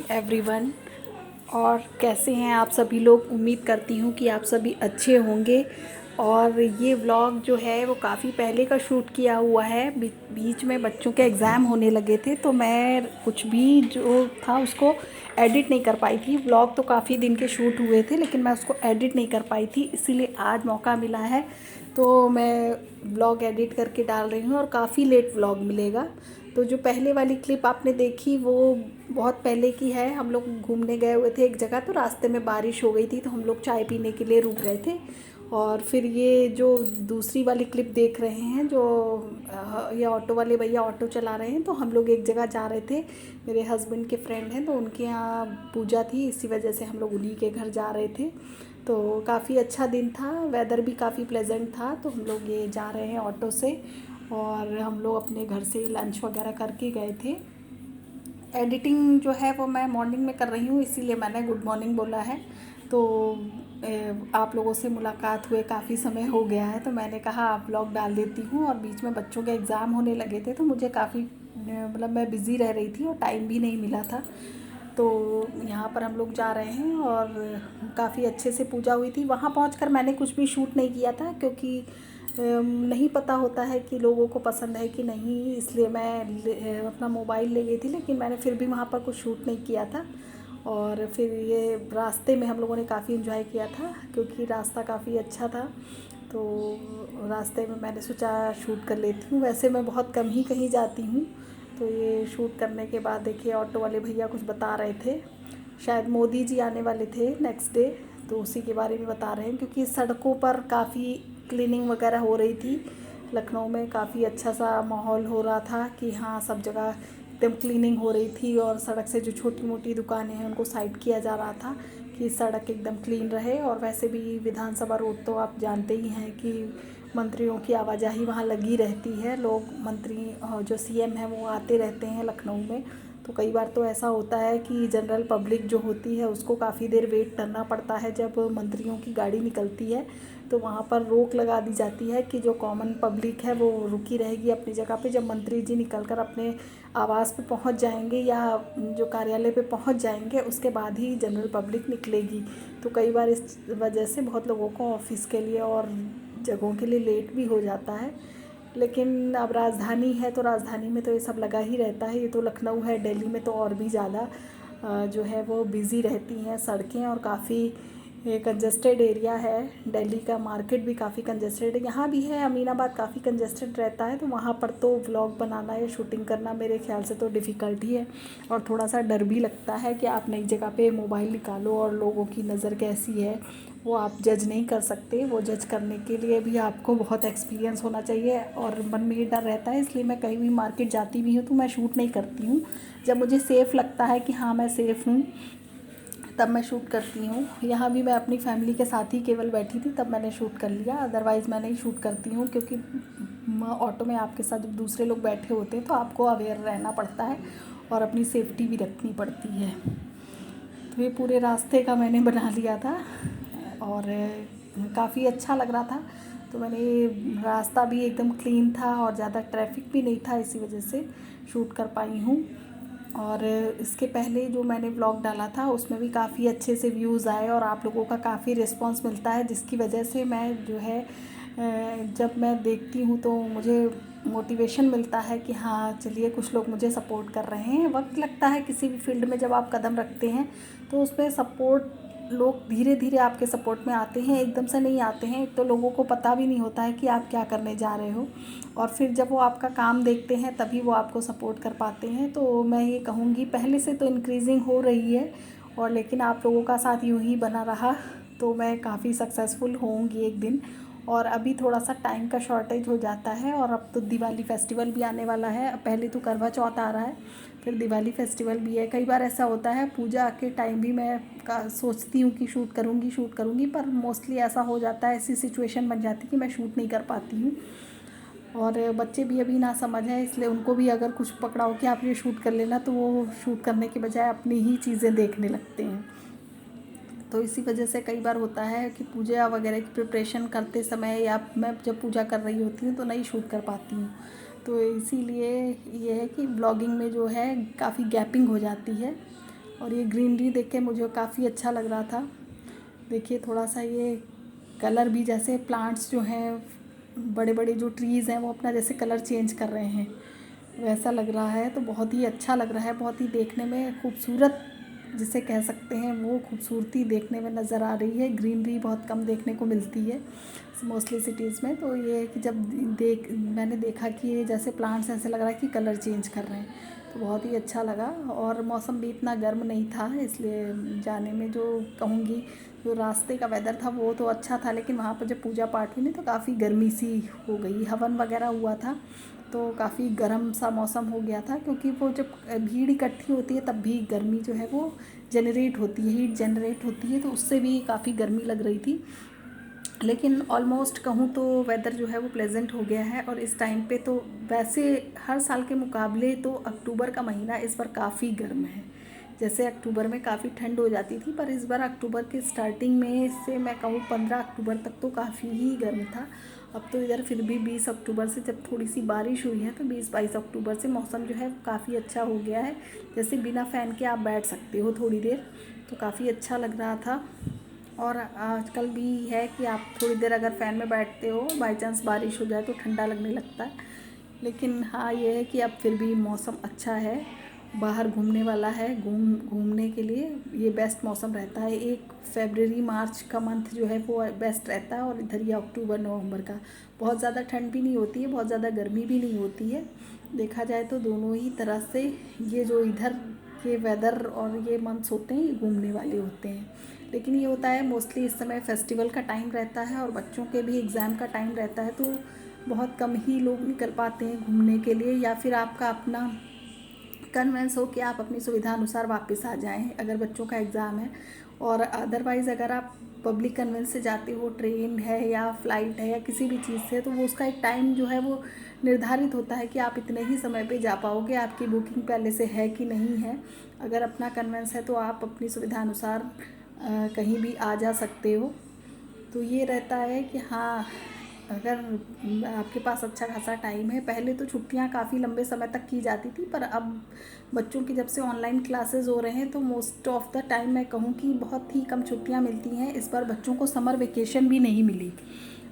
Morning everyone. और कैसे हैं आप सभी लोग। उम्मीद करती हूँ कि आप सभी अच्छे होंगे। और ये व्लॉग जो है वो काफ़ी पहले का शूट किया हुआ है। बीच में बच्चों के एग्ज़ाम होने लगे थे तो मैं कुछ भी जो था उसको एडिट नहीं कर पाई थी। व्लॉग तो काफ़ी दिन के शूट हुए थे लेकिन मैं उसको एडिट नहीं कर पाई थी, इसीलिए आज मौका मिला है तो मैं व्लॉग एडिट करके डाल रही हूँ और काफ़ी लेट व्लॉग मिलेगा। तो जो पहले वाली क्लिप आपने देखी वो बहुत पहले की है। हम लोग घूमने गए हुए थे एक जगह, तो रास्ते में बारिश हो गई थी तो हम लोग चाय पीने के लिए रुक गए थे। और फिर ये जो दूसरी वाली क्लिप देख रहे हैं, जो ये ऑटो वाले भैया ऑटो चला रहे हैं, तो हम लोग एक जगह जा रहे थे। मेरे हस्बैंड के फ्रेंड हैं तो उनके यहाँ पूजा थी, इसी वजह से हम लोग उन्हीं के घर जा रहे थे। तो काफ़ी अच्छा दिन था, वेदर भी काफ़ी प्लेजेंट था। तो हम लोग ये जा रहे हैं ऑटो से और हम लोग अपने घर से लंच वगैरह करके गए थे। एडिटिंग जो है वो मैं मॉर्निंग में कर रही हूँ, इसीलिए मैंने गुड मॉर्निंग बोला है। तो आप लोगों से मुलाकात हुए काफ़ी समय हो गया है तो मैंने कहा आप व्लॉग डाल देती हूँ। और बीच में बच्चों के एग्ज़ाम होने लगे थे तो मुझे काफ़ी मतलब मैं बिज़ी रह रही थी और टाइम भी नहीं मिला था। तो यहाँ पर हम लोग जा रहे हैं और काफ़ी अच्छे से पूजा हुई थी। वहाँ पहुँचकर मैंने कुछ भी शूट नहीं किया था क्योंकि नहीं पता होता है कि लोगों को पसंद है कि नहीं, इसलिए मैं अपना मोबाइल ले गई थी, लेकिन मैंने फिर भी वहाँ पर कुछ शूट नहीं किया था। और फिर ये रास्ते में हम लोगों ने काफ़ी इन्जॉय किया था क्योंकि रास्ता काफ़ी अच्छा था। तो रास्ते में मैंने सोचा शूट कर लेती हूँ। वैसे मैं बहुत कम ही कहीं जाती हूँ। तो ये शूट करने के बाद देखिए ऑटो वाले भैया कुछ बता रहे थे, शायद मोदी जी आने वाले थे नेक्स्ट डे, तो उसी के बारे में बता रहे हैं। क्योंकि सड़कों पर काफ़ी क्लीनिंग वगैरह हो रही थी। लखनऊ में काफ़ी अच्छा सा माहौल हो रहा था कि हाँ सब जगह एकदम क्लीनिंग हो रही थी और सड़क से जो छोटी मोटी दुकानें हैं उनको साइड किया जा रहा था कि सड़क एकदम क्लीन रहे। और वैसे भी विधानसभा रोड तो आप जानते ही हैं कि मंत्रियों की आवाजाही वहाँ लगी रहती है। लोग मंत्री जो सीएम हैं वो आते रहते हैं लखनऊ में। तो कई बार तो ऐसा होता है कि जनरल पब्लिक जो होती है उसको काफ़ी देर वेट करना पड़ता है। जब मंत्रियों की गाड़ी निकलती है तो वहाँ पर रोक लगा दी जाती है कि जो कॉमन पब्लिक है वो रुकी रहेगी अपनी जगह पे। जब मंत्री जी निकलकर अपने आवास पे पहुँच जाएंगे या जो कार्यालय पे पहुँच जाएंगे उसके बाद ही जनरल पब्लिक निकलेगी। तो कई बार इस वजह से बहुत लोगों को ऑफिस के लिए और जगहों के लिए लेट भी हो जाता है। लेकिन अब राजधानी है तो राजधानी में तो ये सब लगा ही रहता है। ये तो लखनऊ है, दिल्ली में तो और भी ज़्यादा जो है वो बिज़ी रहती हैं सड़कें और काफ़ी कंजस्टेड एरिया है। दिल्ली का मार्केट भी काफ़ी कंजस्टेड है, यहाँ भी है। अमीनाबाद काफ़ी कंजस्टेड रहता है, तो वहाँ पर तो व्लॉग बनाना या शूटिंग करना मेरे ख्याल से तो डिफ़िकल्ट ही है। और थोड़ा सा डर भी लगता है कि आप नई जगह पे मोबाइल निकालो और लोगों की नज़र कैसी है वो आप जज नहीं कर सकते। वो जज करने के लिए भी आपको बहुत एक्सपीरियंस होना चाहिए और मन में ये डर रहता है। इसलिए मैं कहीं भी मार्केट जाती भी हूँ तो मैं शूट नहीं करती हूँ। जब मुझे सेफ़ लगता है कि हाँ मैं सेफ़ हूँ तब मैं शूट करती हूँ। यहाँ भी मैं अपनी फैमिली के साथ ही केवल बैठी थी तब मैंने शूट कर लिया, अदरवाइज़ मैं नहीं शूट करती हूँ। क्योंकि ऑटो में आपके साथ जब दूसरे लोग बैठे होते हैं तो आपको अवेयर रहना पड़ता है और अपनी सेफ्टी भी रखनी पड़ती है। तो ये पूरे रास्ते का मैंने बना लिया था और काफ़ी अच्छा लग रहा था। तो मैंने रास्ता भी एकदम क्लीन था और ज़्यादा ट्रैफिक भी नहीं था, इसी वजह से शूट कर पाई हूँ। और इसके पहले जो मैंने व्लॉग डाला था उसमें भी काफ़ी अच्छे से व्यूज़ आए और आप लोगों का काफ़ी रिस्पांस मिलता है, जिसकी वजह से मैं जो है जब मैं देखती हूँ तो मुझे मोटिवेशन मिलता है कि हाँ चलिए कुछ लोग मुझे सपोर्ट कर रहे हैं। वक्त लगता है किसी भी फील्ड में, जब आप कदम रखते हैं तो उसमें सपोर्ट लोग धीरे धीरे आपके सपोर्ट में आते हैं, एकदम से नहीं आते हैं। तो लोगों को पता भी नहीं होता है कि आप क्या करने जा रहे हो और फिर जब वो आपका काम देखते हैं तभी वो आपको सपोर्ट कर पाते हैं। तो मैं ये कहूँगी पहले से तो इंक्रीजिंग हो रही है और लेकिन आप लोगों का साथ यूँ ही बना रहा तो मैं काफ़ी सक्सेसफुल होंगी एक दिन। और अभी थोड़ा सा टाइम का शॉर्टेज हो जाता है और अब तो दिवाली फेस्टिवल भी आने वाला है। पहले तो करवा चौथ आ रहा है, फिर दिवाली फेस्टिवल भी है। कई बार ऐसा होता है पूजा के टाइम भी मैं सोचती हूँ कि शूट करूँगी, पर मोस्टली ऐसा हो जाता है, ऐसी सिचुएशन बन जाती है कि मैं शूट नहीं कर पाती हूँ। और बच्चे भी अभी ना समझ है, इसलिए उनको भी अगर कुछ पकड़ाओ कि आप ये शूट कर लेना तो वो शूट करने के बजाय अपनी ही चीज़ें देखने लगते हैं। तो इसी वजह से कई बार होता है कि पूजा वगैरह की प्रिपरेशन करते समय या मैं जब पूजा कर रही होती हूँ तो नहीं शूट कर पाती हूँ। तो इसीलिए ये है कि ब्लॉगिंग में जो है काफ़ी गैपिंग हो जाती है। और ये ग्रीनरी देख के मुझे काफ़ी अच्छा लग रहा था। देखिए थोड़ा सा ये कलर भी, जैसे प्लांट्स जो हैं, बड़े बड़े जो ट्रीज़ हैं वो अपना जैसे कलर चेंज कर रहे हैं, वैसा लग रहा है। तो बहुत ही अच्छा लग रहा है, बहुत ही देखने में खूबसूरत जिसे कह सकते हैं वो खूबसूरती देखने में नज़र आ रही है। ग्रीनरी बहुत कम देखने को मिलती है मोस्टली सिटीज़ में। तो ये है कि जब मैंने देखा कि ये जैसे प्लांट्स ऐसे लग रहा है कि कलर चेंज कर रहे हैं, तो बहुत ही अच्छा लगा। और मौसम भी इतना गर्म नहीं था, इसलिए जाने में जो कहूँगी, जो रास्ते का वेदर था वो तो अच्छा था, लेकिन वहाँ पर जब पूजा पाठ हुई नहीं तो काफ़ी गर्मी सी हो गई। हवन वगैरह हुआ था तो काफ़ी गर्म सा मौसम हो गया था, क्योंकि वो जब भीड़ इकट्ठी होती है तब भी गर्मी जो है वो जनरेट होती है, हीट जनरेट होती है, तो उससे भी काफ़ी गर्मी लग रही थी। लेकिन ऑलमोस्ट कहूँ तो वेदर जो है वो प्लेजेंट हो गया है। और इस टाइम पे तो वैसे हर साल के मुकाबले तो अक्टूबर का महीना इस बार काफ़ी गर्म है। जैसे अक्टूबर में काफ़ी ठंड हो जाती थी, पर इस बार अक्टूबर के स्टार्टिंग में से मैं कहूँ 15 अक्टूबर तक तो काफ़ी ही गर्म था। अब तो इधर फिर भी 20 अक्टूबर से जब थोड़ी सी बारिश हुई है तो 20-22 अक्टूबर से मौसम जो है काफ़ी अच्छा हो गया है। जैसे बिना फ़ैन के आप बैठ सकते हो थोड़ी देर, तो काफ़ी अच्छा लग रहा था। और आजकल भी है कि आप थोड़ी देर अगर फ़ैन में बैठते हो, बाई चांस बारिश हो जाए तो ठंडा लगने लगता है। लेकिन हाँ ये है कि अब फिर भी मौसम अच्छा है, बाहर घूमने वाला है। घूमने के लिए ये बेस्ट मौसम रहता है। एक फरवरी मार्च का मंथ जो है वो बेस्ट रहता है, और इधर ये अक्टूबर नवंबर का बहुत ज़्यादा ठंड भी नहीं होती है, बहुत ज़्यादा गर्मी भी नहीं होती है। देखा जाए तो दोनों ही तरह से ये जो इधर के वेदर और ये मंथ्स होते हैं ये घूमने वाले होते हैं। लेकिन ये होता है मोस्टली इस समय फेस्टिवल का टाइम रहता है और बच्चों के भी एग्ज़ाम का टाइम रहता है, तो बहुत कम ही लोग निकल पाते हैं घूमने के लिए, या फिर आपका अपना कन्वेंस हो कि आप अपनी सुविधा अनुसार वापस आ जाएं अगर बच्चों का एग्ज़ाम है। और अदरवाइज़ अगर आप पब्लिक कन्वेंस से जाते हो, ट्रेन है या फ़्लाइट है या किसी भी चीज़ से, तो वो उसका एक टाइम जो है वो निर्धारित होता है कि आप इतने ही समय पे जा पाओगे, आपकी बुकिंग पहले से है कि नहीं है। अगर अपना कन्वेंस है तो आप अपनी सुविधा अनुसार कहीं भी आ जा सकते हो। तो ये रहता है कि हाँ, अगर आपके पास अच्छा खासा टाइम है। पहले तो छुट्टियां काफ़ी लंबे समय तक की जाती थी, पर अब बच्चों की जब से ऑनलाइन क्लासेस हो रहे हैं तो मोस्ट ऑफ द टाइम मैं कहूँ कि बहुत ही कम छुट्टियां मिलती हैं। इस बार बच्चों को समर वेकेशन भी नहीं मिली,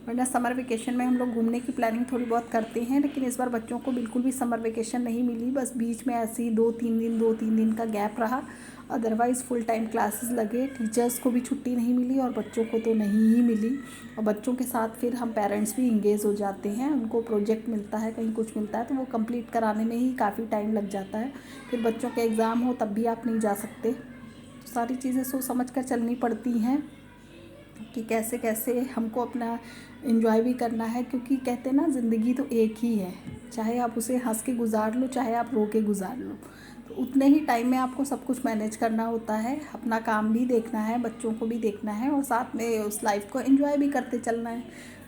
वरना समर वेकेशन में हम लोग घूमने की प्लानिंग थोड़ी बहुत करते हैं, लेकिन इस बार बच्चों को बिल्कुल भी समर वेकेशन नहीं मिली। बस बीच में ऐसे ही 2-3 दिन का गैप रहा, अदरवाइज़ फुल टाइम क्लासेस लगे। टीचर्स को भी छुट्टी नहीं मिली और बच्चों को तो नहीं ही मिली। और बच्चों के साथ फिर हम पेरेंट्स भी इंगेज हो जाते हैं, उनको प्रोजेक्ट मिलता है, कहीं कुछ मिलता है तो वो कंप्लीट कराने में ही काफ़ी टाइम लग जाता है। फिर बच्चों के एग्ज़ाम हो तब भी आप नहीं जा सकते। तो सारी चीज़ें सोच समझ कर चलनी पड़ती हैं कि कैसे कैसे हमको अपना एंजॉय भी करना है, क्योंकि कहते हैं ना ज़िंदगी तो एक ही है, चाहे आप उसे हंस के गुजार लो चाहे आप रो के गुजार लो, तो उतने ही टाइम में आपको सब कुछ मैनेज करना होता है। अपना काम भी देखना है, बच्चों को भी देखना है और साथ में उस लाइफ को एंजॉय भी करते चलना है।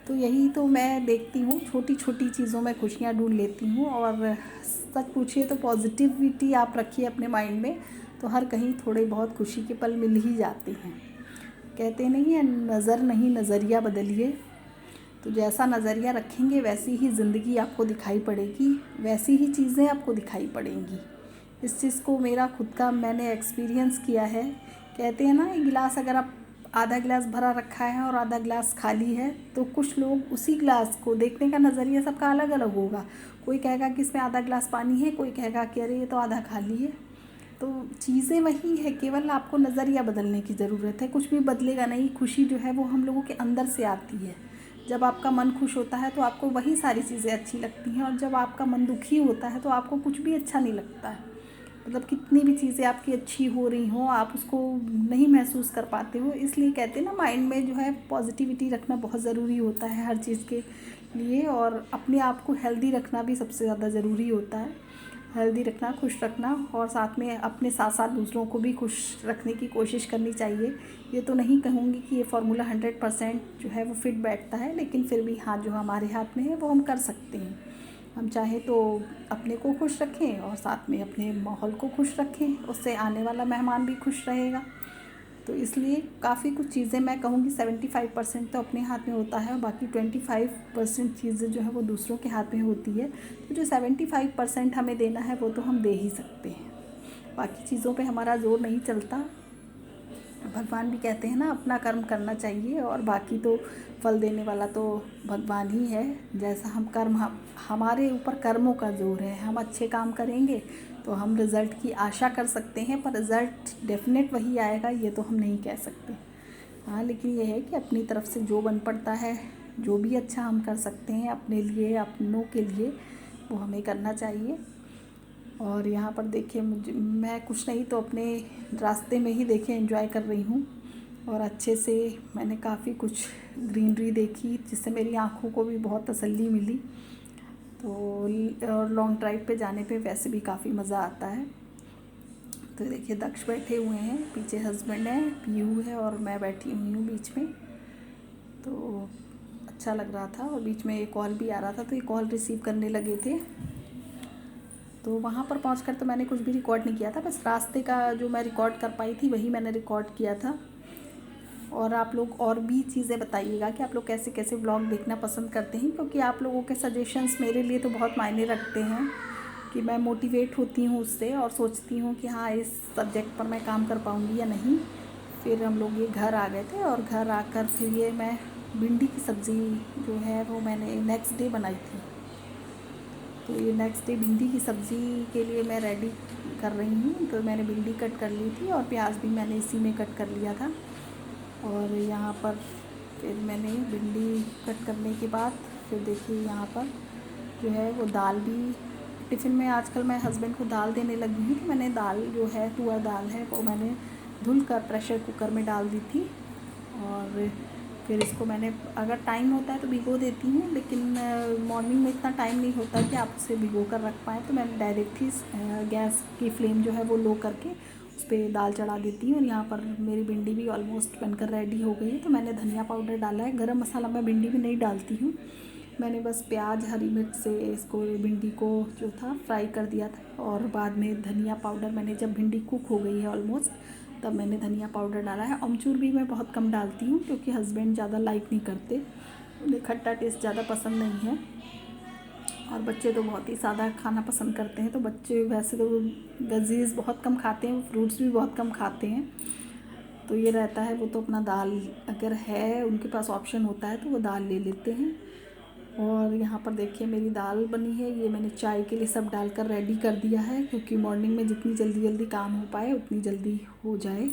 तो यही तो मैं देखती हूँ, छोटी छोटी चीज़ों में खुशियाँ ढूंढ लेती हूँ। और सच पूछिए तो पॉजिटिविटी आप रखिए अपने माइंड में, तो हर कहीं थोड़े बहुत खुशी के पल मिल ही जाते हैं। कहते नहीं है, नज़र नहीं नज़रिया बदलिए। तो जैसा नज़रिया रखेंगे वैसी ही ज़िंदगी आपको दिखाई पड़ेगी, वैसी ही चीज़ें आपको दिखाई पड़ेंगी। इस चीज़ को मेरा खुद का मैंने एक्सपीरियंस किया है। कहते हैं ना, एक गिलास अगर आप आधा गिलास भरा रखा है और आधा गिलास खाली है, तो कुछ लोग उसी गिलास को देखने का नज़रिया सबका अलग अलग होगा। कोई कहेगा कि इसमें आधा गिलास पानी है, कोई कहेगा कि अरे ये तो आधा खाली है। तो चीज़ें वही है, केवल आपको नज़रिया बदलने की ज़रूरत है। कुछ भी बदलेगा नहीं। खुशी जो है वो हम लोगों के अंदर से आती है। जब आपका मन खुश होता है तो आपको वही सारी चीज़ें अच्छी लगती हैं, और जब आपका मन दुखी होता है तो आपको कुछ भी अच्छा नहीं लगता है। मतलब कितनी भी चीज़ें आपकी अच्छी हो रही हों, आप उसको नहीं महसूस कर पाते हो। इसलिए कहते हैं ना, माइंड में जो है पॉजिटिविटी रखना बहुत ज़रूरी होता है हर चीज़ के लिए, और अपने आप को हेल्दी रखना भी सबसे ज़्यादा ज़रूरी होता है। हेल्दी रखना, खुश रखना, और साथ में अपने साथ साथ दूसरों को भी खुश रखने की कोशिश करनी चाहिए। ये तो नहीं कहूँगी कि ये फार्मूला 100% जो है वो फिट बैठता है, लेकिन फिर भी हाँ, जो हमारे हाथ में है वो हम कर सकते हैं। हम चाहें तो अपने को खुश रखें और साथ में अपने माहौल को खुश रखें, उससे आने वाला मेहमान भी खुश रहेगा। तो इसलिए काफ़ी कुछ चीज़ें मैं कहूँगी 75% तो अपने हाथ में होता है, और बाकी 25% चीज़ें जो है वो दूसरों के हाथ में होती है। तो जो 75% हमें देना है वो तो हम दे ही सकते हैं। बाकी चीज़ों पे हमारा जोर नहीं चलता। भगवान भी कहते हैं ना, अपना कर्म करना चाहिए, और बाकी तो फल देने वाला तो भगवान ही है। जैसा हम कर्म, हमारे ऊपर कर्मों का जोर है। हम अच्छे काम करेंगे तो हम रिज़ल्ट की आशा कर सकते हैं, पर रिज़ल्ट डेफिनेट वही आएगा ये तो हम नहीं कह सकते। हाँ, लेकिन ये है कि अपनी तरफ से जो बन पड़ता है, जो भी अच्छा हम कर सकते हैं अपने लिए, अपनों के लिए, वो हमें करना चाहिए। और यहाँ पर देखिए, मैं कुछ नहीं तो अपने रास्ते में ही देखिए एंजॉय कर रही हूँ, और अच्छे से मैंने काफ़ी कुछ ग्रीनरी देखी जिससे मेरी आँखों को भी बहुत तसल्ली मिली। तो और लॉन्ग ड्राइव पे जाने पे वैसे भी काफ़ी मज़ा आता है। तो देखिए दक्ष बैठे हुए हैं, पीछे हस्बैंड है, पीयू है, और मैं बैठी हुई हूँ बीच में। तो अच्छा लग रहा था, और बीच में एक कॉल भी आ रहा था तो ये कॉल रिसीव करने लगे थे। तो वहाँ पर पहुँचकर तो मैंने कुछ भी रिकॉर्ड नहीं किया था, बस रास्ते का जो मैं रिकॉर्ड कर पाई थी वही मैंने रिकॉर्ड किया था। और आप लोग और भी चीज़ें बताइएगा कि आप लोग कैसे कैसे व्लॉग देखना पसंद करते हैं, क्योंकि आप लोगों के सजेशंस मेरे लिए तो बहुत मायने रखते हैं, कि मैं मोटिवेट होती हूँ उससे, और सोचती हूँ कि हाँ, इस सब्जेक्ट पर मैं काम कर पाऊँगी या नहीं। फिर हम लोग ये घर आ गए थे, और घर आकर फिर ये मैं भिंडी की सब्ज़ी जो है वो मैंने नेक्स्ट डे बनाई थी। तो ये नेक्स्ट डे भिंडी की सब्ज़ी के लिए मैं रेडी कर रही हूँ। तो मैंने भिंडी कट कर ली थी, और प्याज भी मैंने इसी में कट कर लिया था। और यहाँ पर फिर मैंने भिंडी कट करने के बाद फिर देखिए यहाँ पर जो है वो दाल भी टिफ़िन में, आजकल मैं हस्बैंड को दाल देने लगी हूँ। तो मैंने दाल जो है, तुअर दाल है, वो मैंने धुल कर प्रेशर कुकर में डाल दी थी। और फिर इसको मैंने, अगर टाइम होता है तो भिगो देती हूँ, लेकिन मॉर्निंग में इतना टाइम नहीं होता कि आप उसे भिगो कर रख पाएँ। तो मैंने डायरेक्ट ही गैस की फ्लेम जो है वो लो करके उस पर दाल चढ़ा देती हूँ। और यहाँ पर मेरी भिंडी भी ऑलमोस्ट बनकर रेडी हो गई है। तो मैंने धनिया पाउडर डाला है, गरम मसाला मैं भिंडी में नहीं डालती हूँ। मैंने बस प्याज, हरी मिर्च से इसको, भिंडी को जो था फ्राई कर दिया था, और बाद में धनिया पाउडर मैंने, जब भिंडी कुक हो गई है ऑलमोस्ट, तब मैंने धनिया पाउडर डाला है। अमचूर भी मैं बहुत कम डालती हूँ, क्योंकि हस्बैंड ज़्यादा लाइक नहीं करते, उन्हें खट्टा टेस्ट ज़्यादा पसंद नहीं है। और बच्चे तो बहुत ही सादा खाना पसंद करते हैं। तो बच्चे वैसे तो वेजीज बहुत कम खाते हैं, फ्रूट्स भी बहुत कम खाते हैं। तो ये रहता है, वो तो अपना दाल अगर है उनके पास ऑप्शन होता है तो वो दाल ले लेते हैं। और यहाँ पर देखिए मेरी दाल बनी है, ये मैंने चाय के लिए सब डालकर रेडी कर दिया है, क्योंकि मॉर्निंग में जितनी जल्दी जल्दी काम हो पाए उतनी जल्दी हो जाए।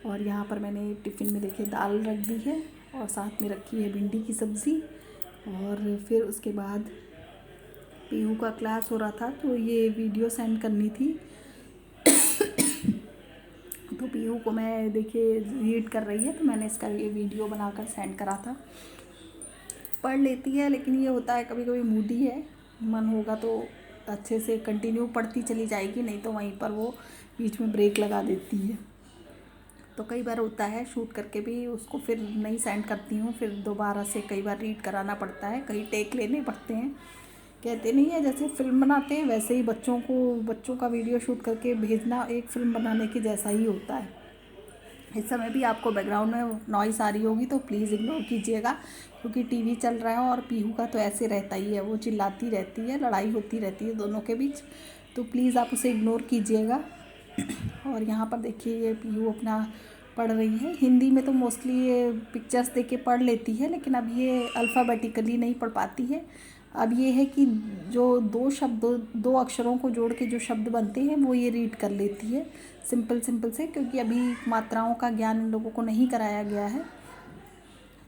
और यहाँ पर मैंने टिफ़िन में देखिए दाल रख दी है, और साथ में रखी है भिंडी की सब्ज़ी। और फिर उसके बाद पीहू का क्लास हो रहा था, तो ये वीडियो सेंड करनी थी। तो पीहू को मैं देखिए रीड कर रही है, तो मैंने इसका ये वीडियो बनाकर सेंड करा था। पढ़ लेती है, लेकिन ये होता है कभी कभी मूडी है, मन होगा तो अच्छे से कंटिन्यू पढ़ती चली जाएगी, नहीं तो वहीं पर वो बीच में ब्रेक लगा देती है। तो कई बार होता है, शूट करके भी उसको फिर नहीं सेंड करती हूँ, फिर दोबारा से कई बार रीड कराना पड़ता है, कई टेक लेने पड़ते हैं। कहते नहीं है जैसे फ़िल्म बनाते हैं, वैसे ही बच्चों का वीडियो शूट करके भेजना एक फ़िल्म बनाने के जैसा ही होता है। इस समय भी आपको बैकग्राउंड में नॉइस आ रही होगी तो प्लीज़ इग्नोर कीजिएगा, क्योंकि टीवी चल रहा है, और पीहू का तो ऐसे रहता ही है, वो चिल्लाती रहती है, लड़ाई होती रहती है दोनों के बीच, तो प्लीज़ आप उसे इग्नोर कीजिएगा। और यहाँ पर देखिए ये पीहू अपना पढ़ रही है। हिंदी में तो मोस्टली ये पिक्चर्स देख के पढ़ लेती है, लेकिन अब ये अल्फ़ाबेटिकली नहीं पढ़ पाती है। अब ये है कि जो दो अक्षरों को जोड़ के जो शब्द बनते हैं वो ये रीड कर लेती है सिंपल से, क्योंकि अभी मात्राओं का ज्ञान इन लोगों को नहीं कराया गया है।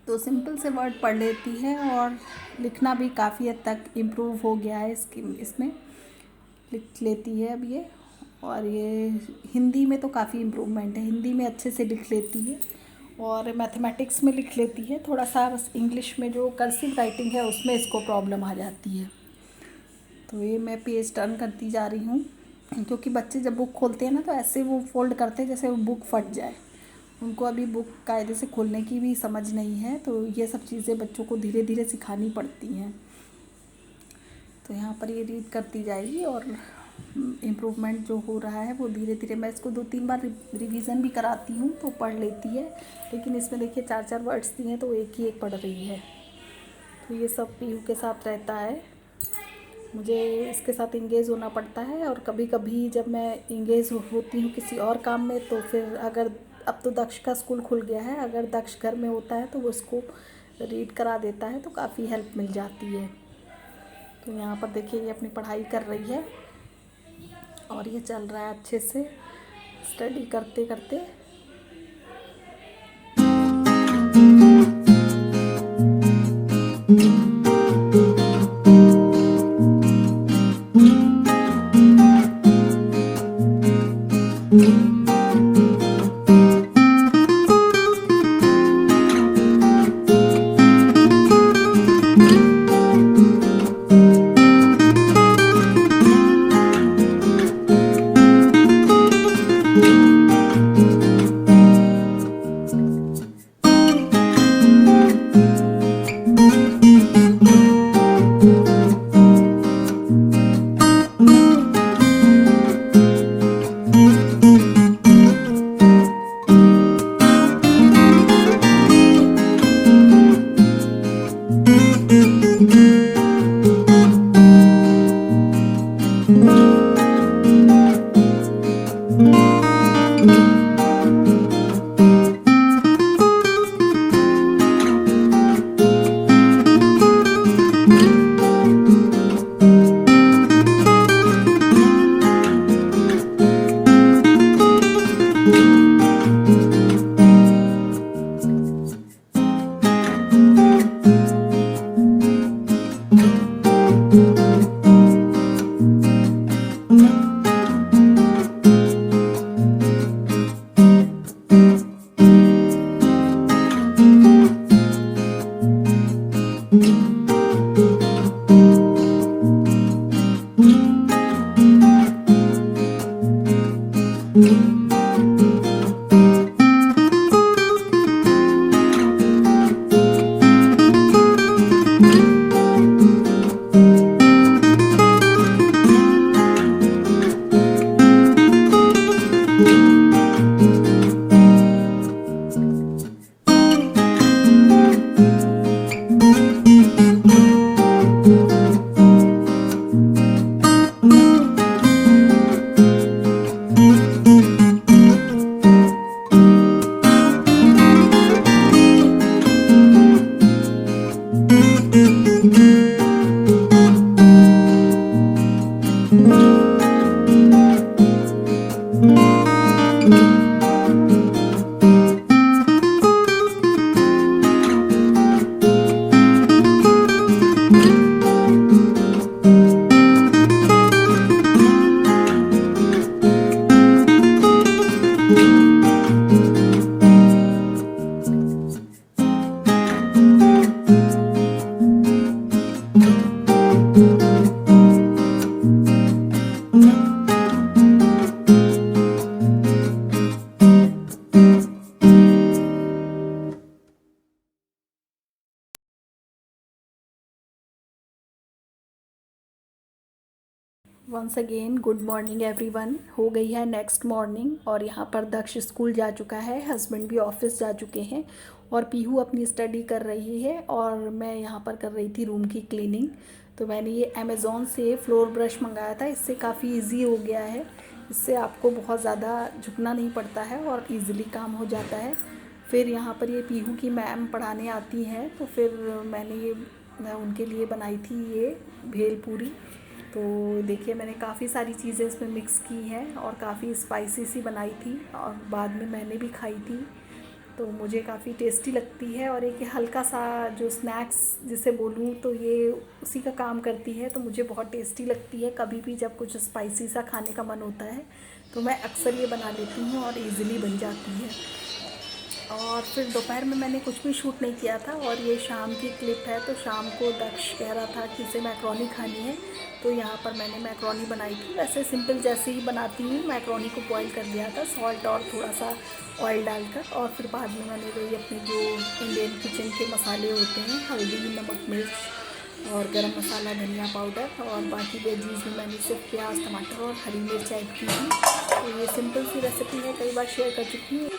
तो सिंपल से वर्ड पढ़ लेती है, और लिखना भी काफ़ी हद तक इम्प्रूव हो गया है इसमें लिख लेती है अब ये। और ये हिंदी में तो काफ़ी इम्प्रूवमेंट है, हिंदी में अच्छे से लिख लेती है, और मैथमेटिक्स में लिख लेती है। थोड़ा सा बस इंग्लिश में जो कर्सिव राइटिंग है उसमें इसको प्रॉब्लम आ जाती है। तो ये मैं पेज टर्न करती जा रही हूँ, क्योंकि बच्चे जब बुक खोलते हैं ना तो ऐसे वो फोल्ड करते हैं जैसे वो बुक फट जाए। उनको अभी बुक कायदे से खोलने की भी समझ नहीं है, तो ये सब चीज़ें बच्चों को धीरे धीरे सिखानी पड़ती हैं। तो यहाँ पर ये रीड करती जाएगी, और इम्प्रूवमेंट जो हो रहा है वो धीरे धीरे, मैं इसको 2-3 बार रिवीज़न भी कराती हूँ तो पढ़ लेती है। लेकिन इसमें देखिए 4-4 वर्ड्स दिए हैं तो एक ही एक पढ़ रही है। तो ये सब पीहू के साथ रहता है। मुझे इसके साथ इंगेज होना पड़ता है। और कभी कभी जब मैं इंगेज होती हूँ किसी और काम में, तो फिर अगर अब तो दक्ष का स्कूल खुल गया है, अगर दक्ष घर में होता है तो वो उसको रीड करा देता है, तो काफ़ी हेल्प मिल जाती है। तो यहाँ पर देखिए ये अपनी पढ़ाई कर रही है और ये चल रहा है अच्छे से स्टडी करते करते। Once again good morning everyone. हो गई है नेक्स्ट मॉर्निंग और यहाँ पर दक्ष स्कूल जा चुका है, हस्बैंड भी ऑफिस जा चुके हैं और पीहू अपनी स्टडी कर रही है और मैं यहाँ पर कर रही थी रूम की क्लीनिंग। तो मैंने ये अमेज़ॉन से फ्लोर ब्रश मंगाया था, इससे काफ़ी इजी हो गया है। इससे आपको बहुत ज़्यादा झुकना नहीं पड़ता है और इजीली काम हो जाता है। फिर यहाँ पर ये पीहू की मैम पढ़ाने आती हैं, तो फिर मैं उनके लिए बनाई थी ये भेल पूरी। तो देखिए मैंने काफ़ी सारी चीज़ें इसमें मिक्स की हैं और काफ़ी स्पाइसी सी बनाई थी और बाद में मैंने भी खाई थी, तो मुझे काफ़ी टेस्टी लगती है। और एक हल्का सा जो स्नैक्स जिसे बोलूँ तो ये उसी का काम करती है, तो मुझे बहुत टेस्टी लगती है। कभी भी जब कुछ स्पाइसी सा खाने का मन होता है तो मैं अक्सर ये बना लेती हूँ और इजीली बन जाती है। और फिर दोपहर में मैंने कुछ भी शूट नहीं किया था और ये शाम की क्लिप है। तो शाम को दक्ष कह रहा था कि इसे मैक्रोनी खानी है, तो यहाँ पर मैंने मैक्रोनी बनाई थी। वैसे सिंपल जैसे ही बनाती हूँ, मैक्रोनी को बॉईल कर दिया था सॉल्ट और थोड़ा सा ऑयल डालकर, और फिर बाद में मैंने वही अपने जो इंडियन किचन के मसाले होते हैं, हल्दी, नमक, मिर्च और गरम मसाला, धनिया पाउडर और बाकी वेजीज में मैंने सिर्फ प्याज, टमाटर और हरी मिर्च ऐड की थी। तो ये सिंपल सी रेसिपी है, कई बार शेयर कर चुकी हूँ।